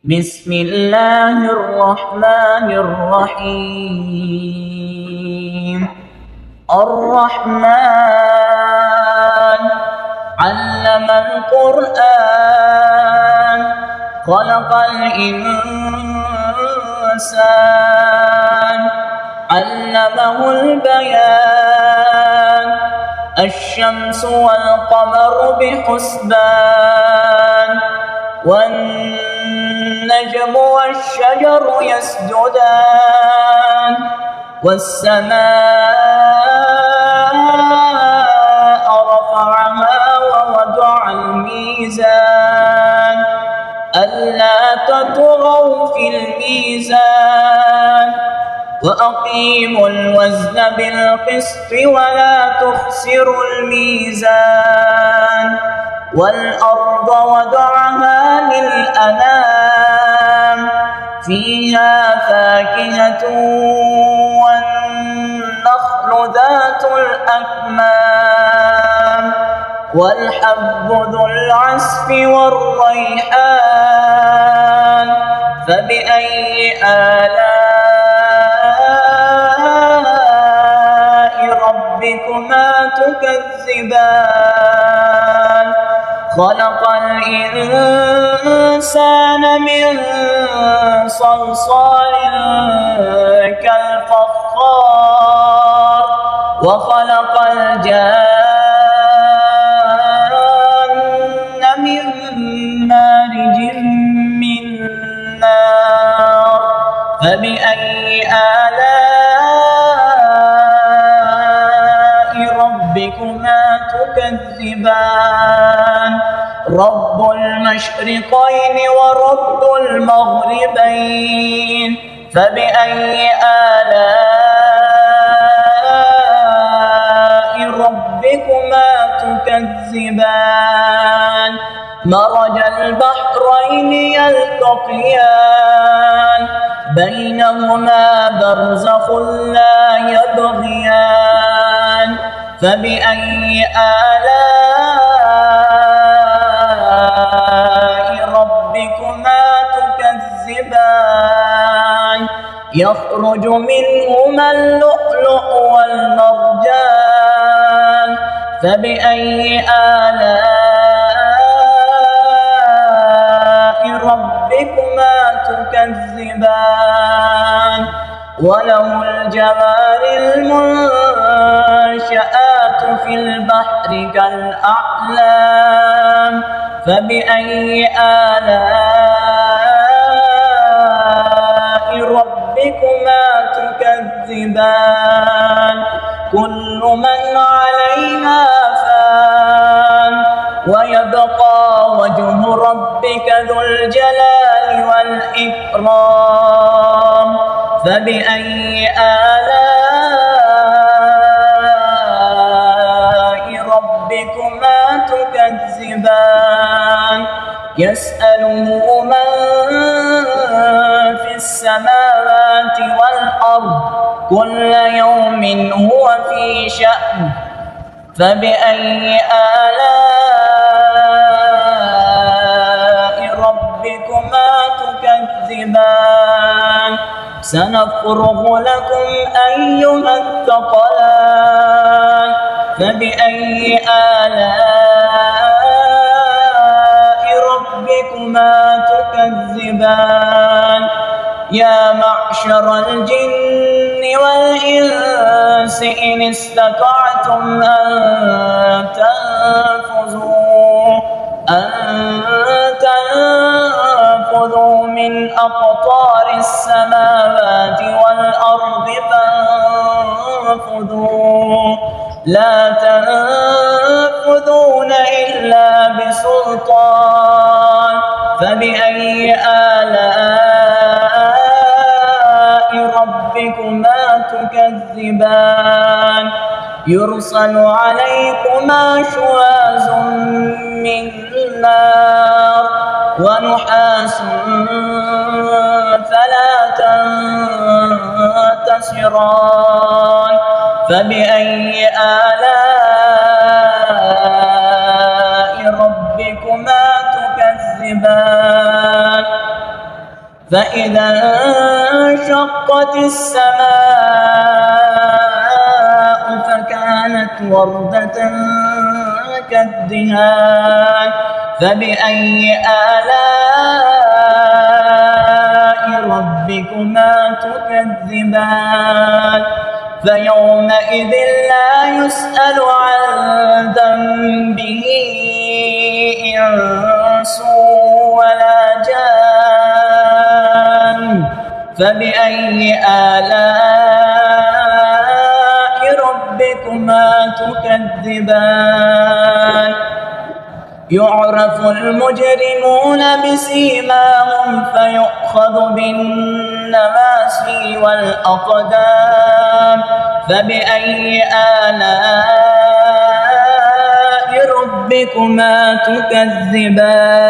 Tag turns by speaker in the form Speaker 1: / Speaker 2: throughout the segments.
Speaker 1: بسم الله الرحمن الرحيم. الرحمن علم القرآن خلق الإنسان علمه البيان الشمس والقمر بحسبان والنجم والشجر يسجدان والسماء رفعها ووضع الميزان ألا تطغوا في الميزان وأقيموا الوزن بالقسط ولا تخسروا الميزان والأرض وضعها للأنام فيها فاكهة والنخل ذات الأكمام والحب ذو العصف والريحان فبأي آلاء ربكما تكذبان خلق الإنسان من صلصال كالفخار وخلق الجان من مارج من نار فبأي آلاء ربكما تكذبان رب المشرقين ورب المغربين فبأي آلاء ربكما تكذبان مرج البحرين يلتقيان بينهما برزخ لا يبغيان فبأي آلاء ربكما تكذبان يخرج منهما اللؤلؤ والمرجان فبأي آلاء ربكما تكذبان وله الجوار المنشآت في البحر كالأعلام فبأي آلاء ربكما تكذبان كل من عليها فان ويبقى وجه ربك ذو الجلال والإكرام فبأي آلاء ربكما تكذبان يسأله من في السماوات والأرض كل يوم هو في شأن فبأي آلاء ربكما تكذبان سنفرغ لكم أيها الثقلان فبأي آلاء ربكما تكذبان يا معشر الجن والإنس إن استطعتم أن تنفذوا من أقطار السماوات والأرض فانفذوا لا تنفذون إلا بسلطان فبأي آلاء ربكما تكذبان يرسل عليكما شواظ من نار ونحاس فلا تنتصران فبأي آلاء ربكما تكذبان فإذا انشقت السماء فكانت وردة كالدهان فبأي آلاء ربكما تكذبان فيومئذ لا يسأل عن ذنبه إنس ولا جان فبأي آلاء ربكما تكذبان يعرف المجرمون بسيماهم فيؤخذ بالنواسي والأقدام فبأي آلاء ربكما تكذبان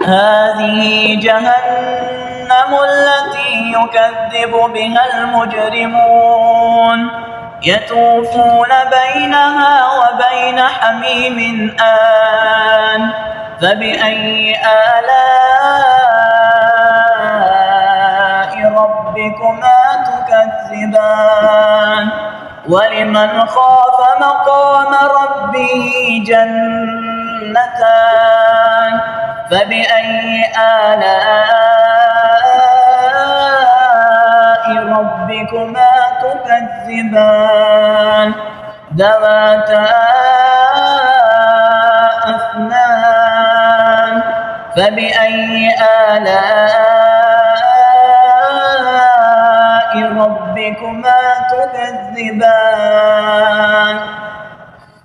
Speaker 1: هذه جهنم التي يكذب بها المجرمون يطوفون بينها وبين حميم آن فبأي آلاء ربكما تكذبان ولمن خاف مقام ربه جنتان فبأي آلاء ربكما تكذبان ذواتا أفنان فبأي آلاء ربكما تكذبان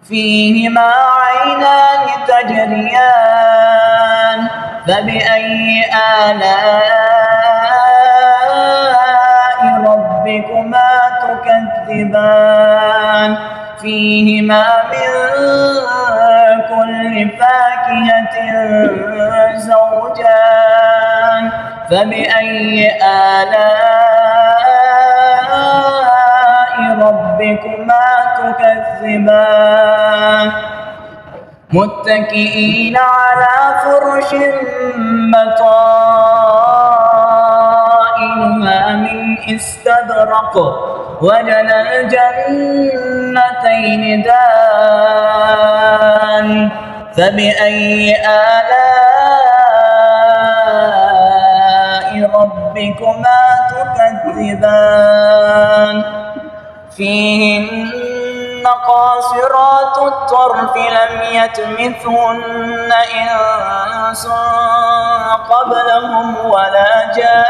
Speaker 1: فيهما عينان تجريان فبأي آلاء ربكما تكذبان فيهما من كل فاكهة زوجان فبأي آلاء ربكما تكذبان متكئين على فرش بطائنها من استبرق وجنى الجنتين دان فبأي آلاء ربكما تكذبان فيهن قاصرات الطرف لم يطمثهن إنس قبلهم ولا جان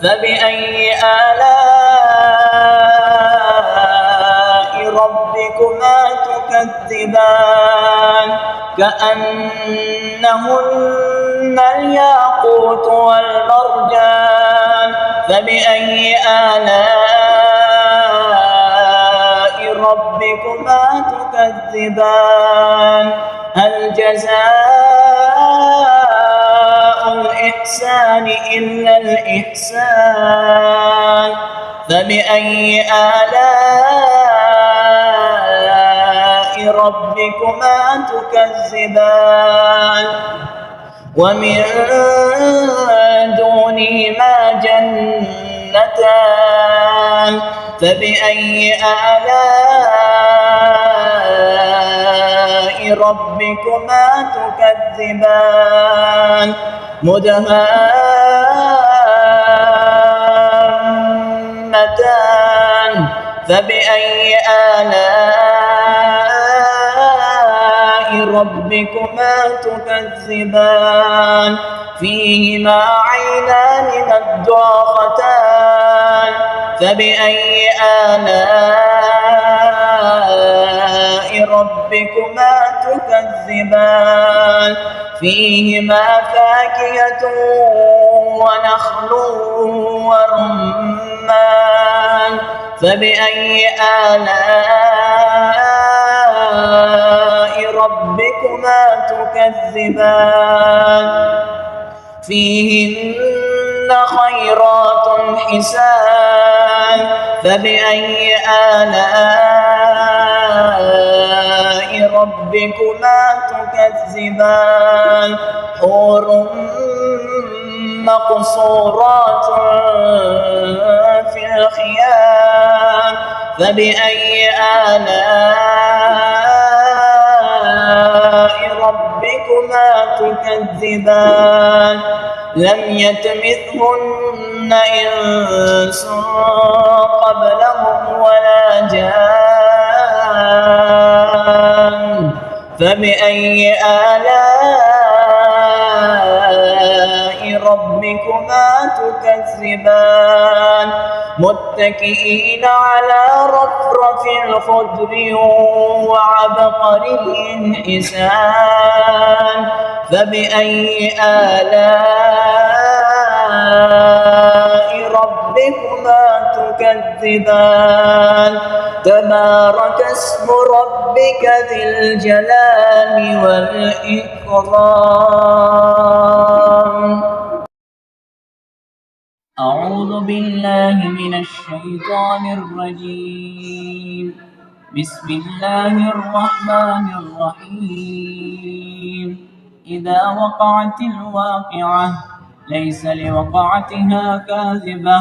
Speaker 1: فبأي آلاء ربكما تكذبان كأنهن الياقوت والمرجان فبأي آلاء ربكما تكذبان هل جزاء الإحسان إلا الإحسان فبأي آلاء ربكما تكذبان ومن دونهما جنتان فبأي آلاء ربكما تكذبان مدهامتان فبأي آلاء ربكما تكذبان فيهما عينان نضاختان فبأي آلاء ربكما تكذبان فيهما فاكهة ونخل ورمان فبأي آلاء ربكما تكذبان فيهن خيرات حسان فبأي آلاء ربكما تكذبان حور مقصورات في الخيام فبأي آلاء ربكما تكذبان لم يطمثهن إنس قبلهم ولا جان فبأي آلاء ربكما تكذبان متكئين على رفرف خضر وعبقري حسان فبأي آلاء ربكما تكذبان تبارك اسم ربك ذي الجلال والإكرام. أعوذ بالله من الشيطان الرجيم. بسم الله الرحمن الرحيم. إذا وقعت الواقعة ليس لوقعتها كاذبة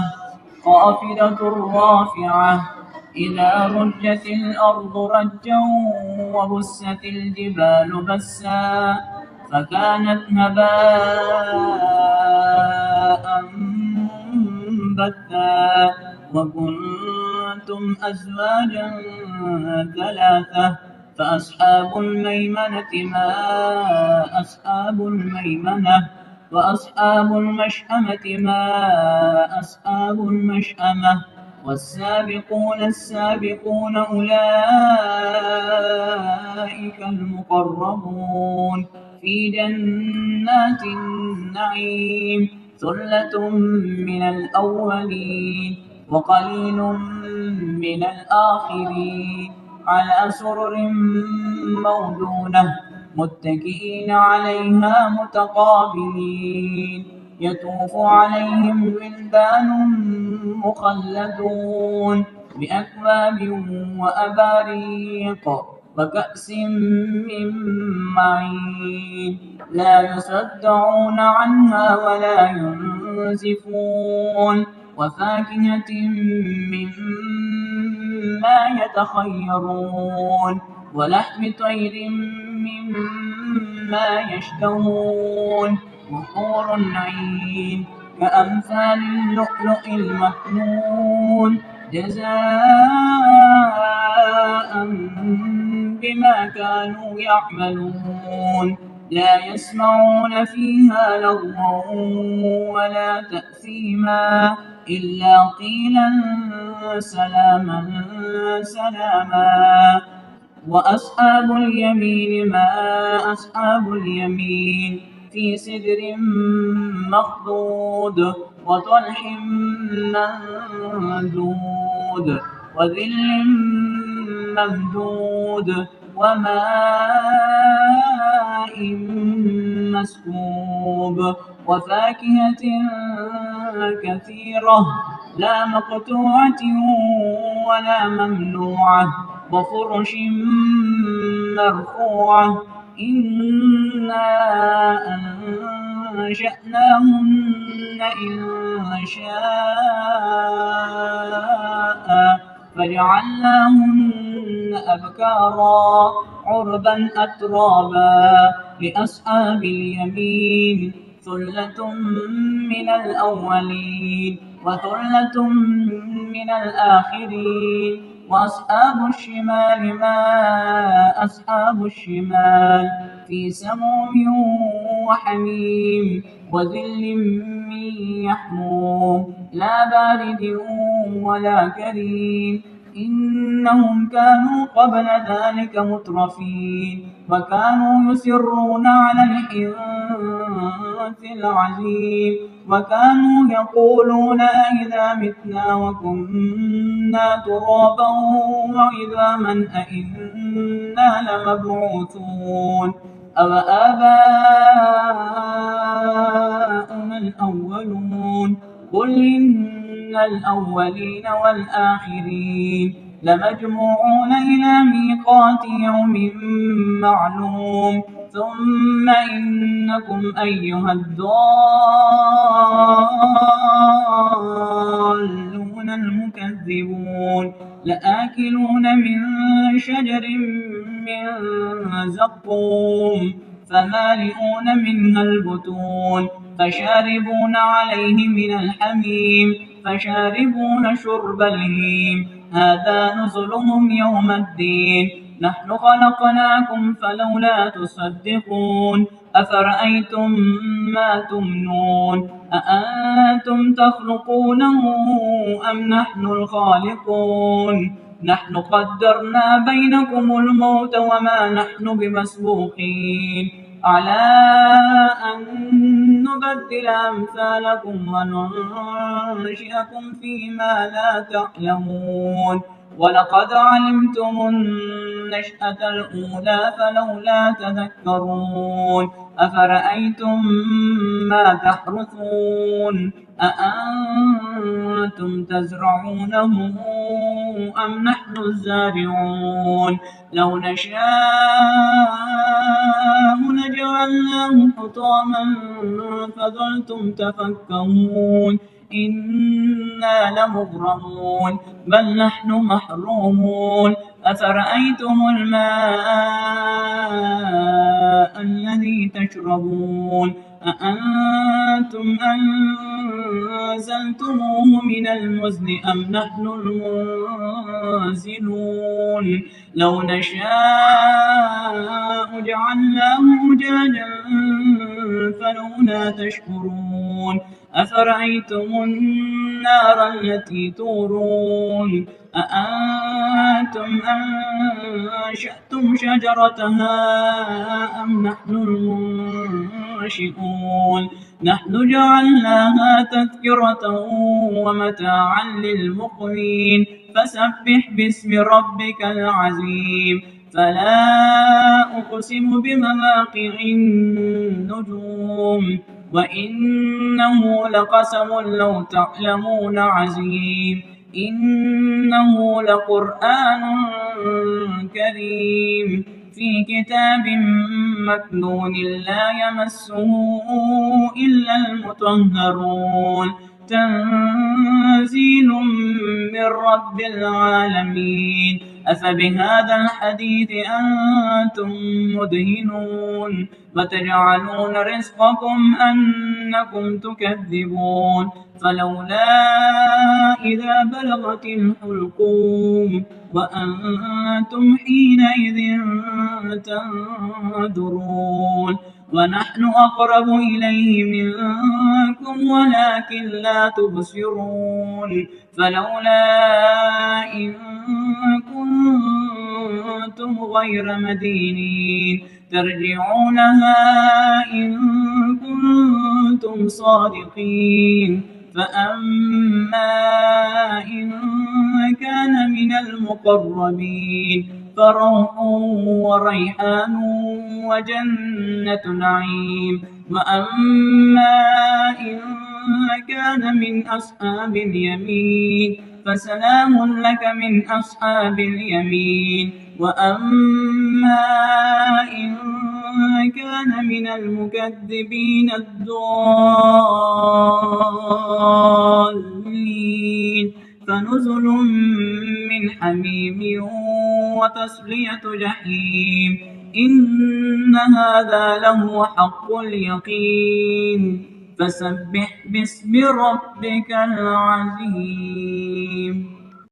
Speaker 1: خافضة رافعة إذا رجت الأرض رجا وبست الجبال بسا فكانت هباء منبثا وكنتم أزواجا ثلاثة فأصحاب الميمنة ما أصحاب الميمنة وأصحاب المشأمة ما أصحاب المشأمة والسابقون السابقون أولئك المقربون في جنات النعيم ثلة من الأولين وقليل من الآخرين على سرر موضونة متكئين عليها متقابلين يطوف عليهم ولدان مخلدون بأكواب وأباريق وكأس من معين لا يصدعون عنها ولا ينزفون وفاكهة مما يتخيرون ولحم طير مما يشتهون وحور عين كأمثال اللؤلؤ المكنون جزاء بما كانوا يعملون لا يسمعون فيها لغوا ولا تأثيما إلا قيلا سلاما سلاما وأصحاب اليمين ما أصحاب اليمين في سدر مخضود وطلح منضود وظل ممدود وماء مسكوب وفاكهة كثيرة لا مقطوعة ولا ممنوعة وفرش مرفوعة إنا أنشأناهن إنشاء فجعلناهن أبكارا عربا أترابا لأصحاب اليمين ثلة من الأولين وثلة من الآخرين وأصحاب الشمال ما أصحاب الشمال في سموم وحميم وظل من يحموم لا بارد ولا كريم إنهم كانوا قبل ذلك مترفين وكانوا يصرون على الحنث العظيم وكانوا يقولون أئذا متنا وكنا ترابا وعظاما أئنا لمبعوثون أوآباؤنا الأولون قل إن الأولين والآخرين لمجموعون إلى ميقات يوم معلوم ثم إنكم أيها الضالون المكذبون لآكلون من شجر من زقوم فمالئون منها البطون فشاربون عليه من الحميم فشاربون شرب الهيم هذا نزلهم يوم الدين نحن خلقناكم فلولا تصدقون أفرأيتم ما تمنون أأنتم تخلقونه أم نحن الخالقون نحن قدرنا بينكم الموت وما نحن بمسبوقين على أن نبدل أمثالكم وننشئكم فيما لا تعلمون ولقد علمتم النشأة الأولى فلولا تذكرون أفرأيتم ما تحرثون أأنتم تزرعونه أم نحن الزارعون لو نشاء لجعلناه حطاما فظلتم تفكهون إنا لمغرمون بل نحن محرومون أفرأيتم الماء الذي تشربون أأنتم أنزلتموه من المزن أم نحن المنزلون لو نشاء جعلناه أجاجا فلولا تشكرون أفرأيتم النار التي تورون أأنتم أنشأتم شجرتها أم نحن المنشئون نحن جعلناها تذكرة ومتاعا للمقوين فسبح باسم ربك العظيم فلا أقسم بمواقع النجوم وإنه لقسم لو تعلمون عظيم إنه لقرآن كريم في كتاب مكنون لا يمسه إلا المطهرون تنزيل من رب العالمين أفبهذا الحديث أنتم مدهنون وتجعلون رزقكم أنكم تكذبون فلولا إذا بلغت الحلقوم وأنتم حينئذ تنظرون ونحن أقرب إليه منكم ولكن لا تبصرون فلولا إن كنتم غير مدينين ترجعونها إن كنتم صادقين فأما إن كان من المقربين فروح وريحان وجنة نعيم وأما إن كان من أصحاب اليمين فسلام لك من أصحاب اليمين وأما إن كان من المكذبين الضالين فنزل من حميم وتصلية جحيم إن هذا لهو حق اليقين فسبح باسم ربك العظيم